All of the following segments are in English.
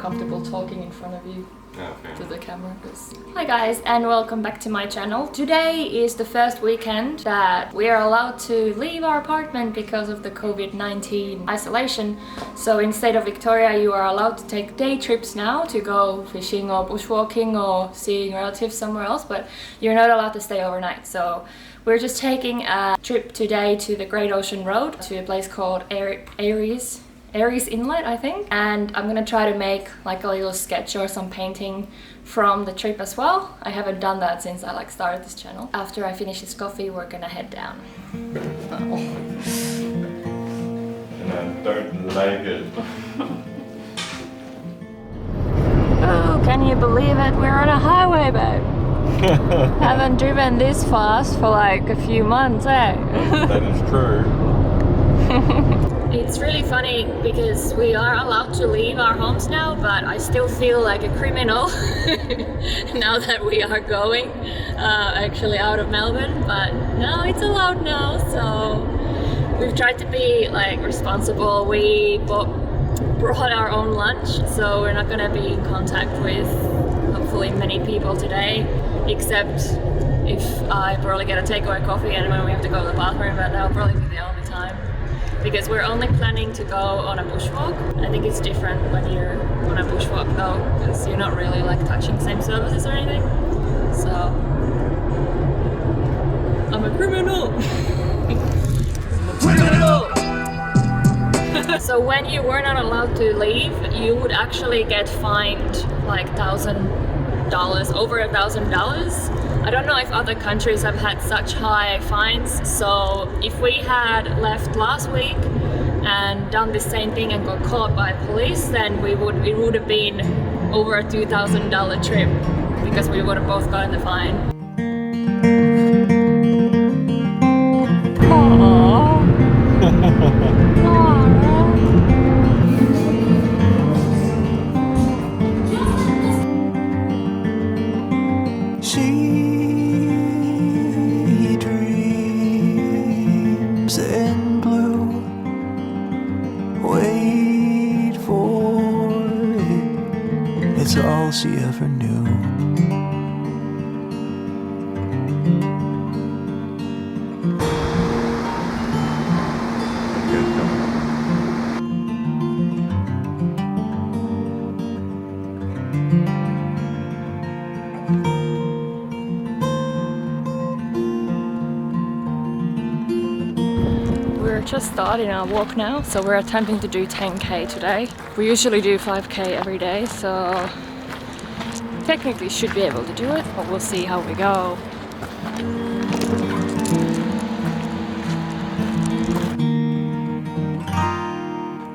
comfortable talking in front of you. Okay. To the camera. Hi guys, and welcome back to my channel. Today is the first weekend that we are allowed to leave our apartment because of the COVID-19 isolation. So instead of Victoria, you are allowed to take day trips now to go fishing or bushwalking or seeing relatives somewhere else, but you're not allowed to stay overnight. So we're just taking a trip today to the Great Ocean Road to a place called Aries Inlet, I think, and I'm gonna try to make like a little sketch or some painting from the trip as well. I haven't done that since I started this channel. After I finish this coffee, we're gonna head down. And I don't like it. Oh, can you believe it? We're on a highway, babe. Haven't driven this fast for like a few months, eh? That is true. It's really funny because we are allowed to leave our homes now, but I still feel like a criminal now that we are going actually out of Melbourne. But no, it's allowed now, so we've tried to be like responsible. We brought our own lunch, so we're not going to be in contact with hopefully many people today, except if I probably get a takeaway coffee and when we have to go to the bathroom, but that'll probably be the only time. Because we're only planning to go on a bushwalk. I think it's different when you're on a bushwalk though, because you're not really like touching same services or anything. So I'm a criminal. So when you were not allowed to leave, you would actually get fined like $1,000, over $1,000. I don't know if other countries have had such high fines, so if we had left last week and done the same thing and got caught by police, then it would have been over a $2,000 trip because we would have both gotten the fine. Aww. It's all she ever knew. We're just starting our walk now, so we're attempting to do 10k today. We usually do 5k every day, so technically should be able to do it, but we'll see how we go.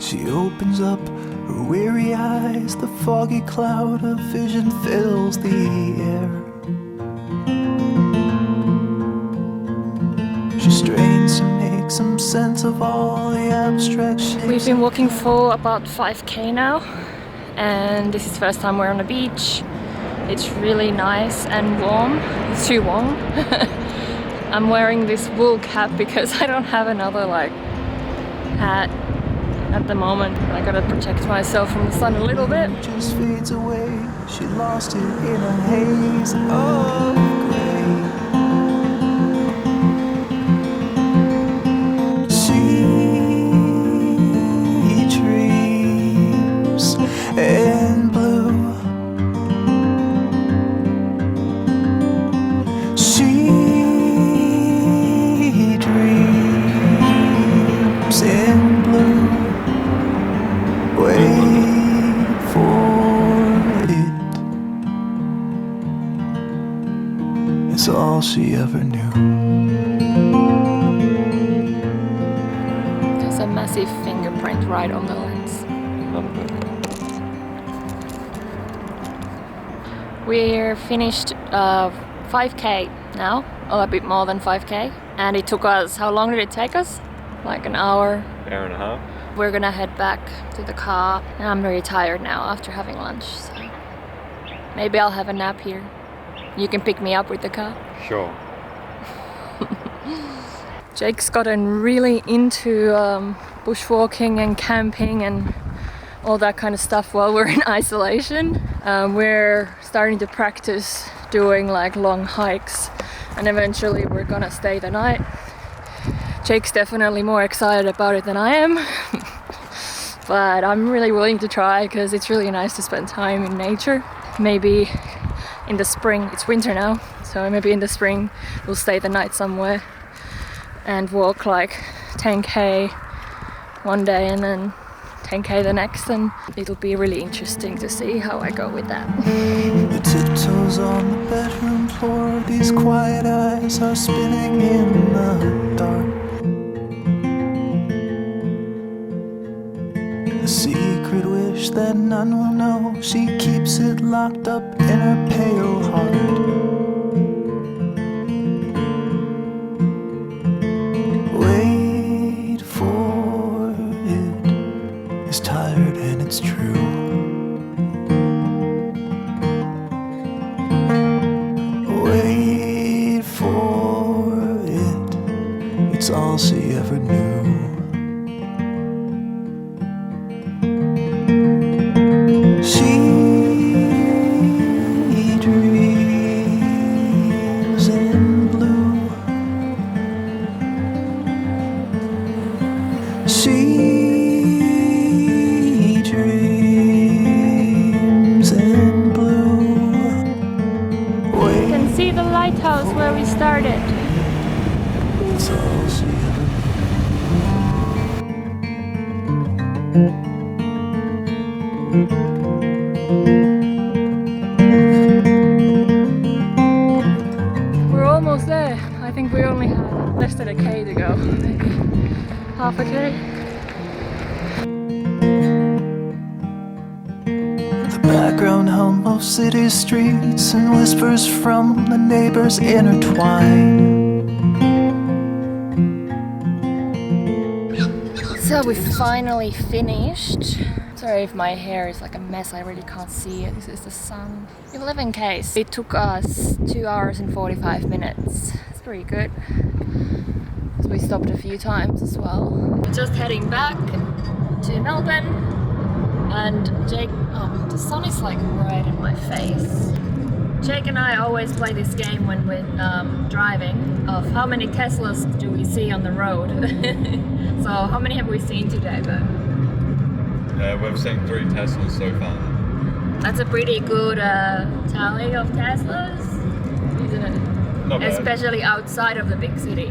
She opens up her weary eyes, the foggy cloud of vision fills the air. She strains to make some sense of all the abstract shapes. We've been walking for about 5k now, and this is the first time we're on the beach. It's really nice and warm. It's too warm. I'm wearing this wool cap because I don't have another like hat at the moment. I gotta protect myself from the sun a little bit. It just fades away. She lost it in a haze of gray. She dreams and blue. She dreams in blue. Wait for it. It's all she ever knew. There's a massive fingerprint right on the lens. We're finished 5k now, or a bit more than 5k, and it took us, how long did it take us? Like an hour. Hour and a half. We're gonna head back to the car, and I'm very tired now after having lunch, so maybe I'll have a nap here. You can pick me up with the car. Sure. Jake's gotten really into bushwalking and camping and all that kind of stuff while we're in isolation. We're starting to practice doing like long hikes, and eventually we're gonna stay the night. Jake's definitely more excited about it than I am. But I'm really willing to try because it's really nice to spend time in nature. Maybe in the spring, it's winter now, so maybe in the spring we'll stay the night somewhere and walk like 10k one day and then 10k the next, and it'll be really interesting to see how I go with that. The tiptoes on the bedroom floor, these quiet eyes are spinning in the dark. A secret wish that none will know, she keeps it locked up in her pale heart. Wait for it, it's tired and it's true. Wait for it, it's all she ever knew. Where we started. It's all she We're almost there. I think we only have less than a K to go. Maybe half a K. Background hum of city streets and whispers from the neighbors intertwine. So we finally finished. Sorry if my hair is like a mess, I really can't see it. This is the sun. 11Ks. It took us 2 hours and 45 minutes. It's pretty good. So we stopped a few times as well. We're just heading back to Melbourne. And Jake, oh, the sun is like right in my face. Jake and I always play this game when we're driving of how many Teslas do we see on the road. So how many have we seen today, Ben? We've seen 3 Teslas so far. That's a pretty good tally of Teslas, isn't it? Not bad. Especially outside of the big city.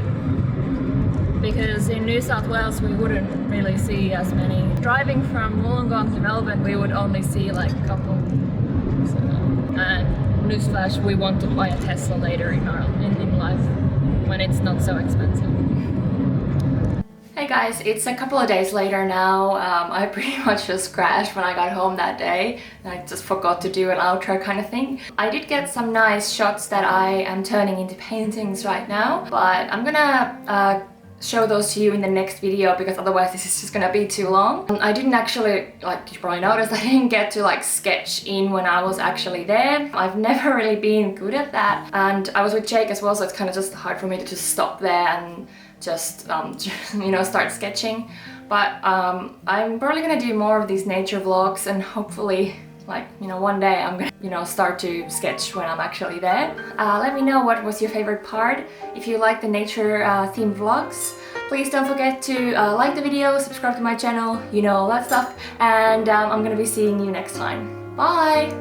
Because in New South Wales we wouldn't really see as many. Driving from Wollongong to Melbourne we would only see like a couple. So, and newsflash, we want to buy a Tesla later in life when it's not so expensive. Hey guys, it's a couple of days later now. I pretty much just crashed when I got home that day. I just forgot to do an outro kind of thing. I did get some nice shots that I am turning into paintings right now, but I'm gonna show those to you in the next video because otherwise this is just gonna be too long. I didn't actually, like you probably noticed, I didn't get to like sketch in when I was actually there. I've never really been good at that, and I was with Jake as well, so it's kind of just hard for me to just stop there and just you know, start sketching. But I'm probably gonna do more of these nature vlogs, and hopefully, like, you know, one day I'm gonna, you know, start to sketch when I'm actually there. Let me know what was your favorite part. If you like the nature themed vlogs, please don't forget to like the video, subscribe to my channel, you know, all that stuff. And I'm gonna be seeing you next time. Bye!